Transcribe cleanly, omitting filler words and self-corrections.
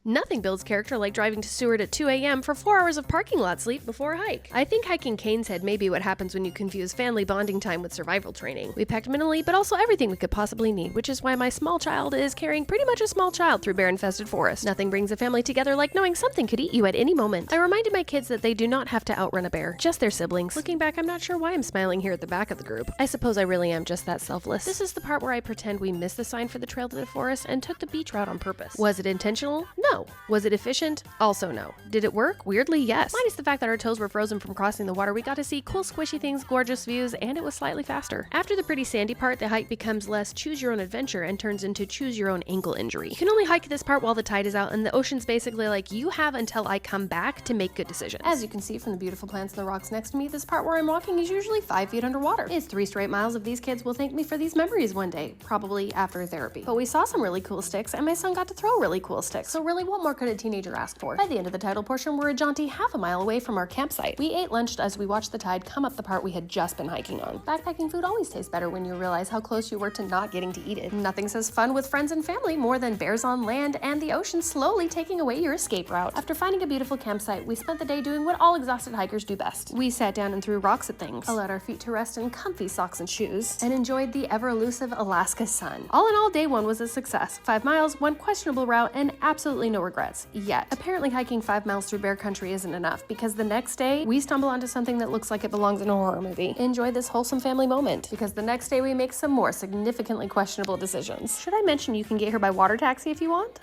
Nothing builds character like driving to Seward at 2 a.m. for 4 hours of parking lot sleep before a hike. I think hiking Caines Head may be what happens when you confuse family bonding time with survival training. We packed minimally, but also everything we could possibly need, which is why my small child is carrying pretty much a small child through bear-infested forest. Nothing brings a family together like knowing something could eat you at any moment. I reminded my kids that they do not have to outrun a bear, just their siblings. Looking back, I'm not sure why I'm smiling here at the back of the group. I suppose I really am just that selfless. This is the part where I pretend we missed the sign for the trail to the forest and took the beach route on purpose. Was it intentional? No. Was it efficient? Also no. Did it work? Weirdly, yes. Minus the fact that our toes were frozen from crossing the water, we got to see cool squishy things, gorgeous views, and it was slightly faster. After the pretty sandy part, the hike becomes less choose your own adventure and turns into choose your own ankle injury. You can only hike this part while the tide is out, and the ocean's basically like, you have until I come back to make good decisions. As you can see from the beautiful plants and the rocks next to me, this part where I'm walking is usually 5 feet underwater. It's 3 straight miles of these kids will thank me for these memories one day, probably after therapy. But we saw some really cool sticks, and my son got to throw really cool sticks, so really what more could a teenager ask for? By the end of the tidal portion, we're a jaunty half a mile away from our campsite. We ate lunch as we watched the tide come up the part we had just been hiking on. Backpacking food always tastes better when you realize how close you were to not getting to eat it. Nothing says fun with friends and family more than bears on land and the ocean slowly taking away your escape route. After finding a beautiful campsite, we spent the day doing what all exhausted hikers do best. We sat down and threw rocks at things, allowed our feet to rest in comfy socks and shoes, and enjoyed the ever-elusive Alaska sun. All in all, day one was a success. 5 miles, one questionable route, and absolutely no regrets. Yet. Apparently hiking 5 miles through bear country isn't enough, because the next day, we stumble onto something that looks like it belongs in a horror movie. Enjoy this wholesome family moment, because the next day we make some more significantly questionable decisions. Should I mention you can get here by water taxi if you want?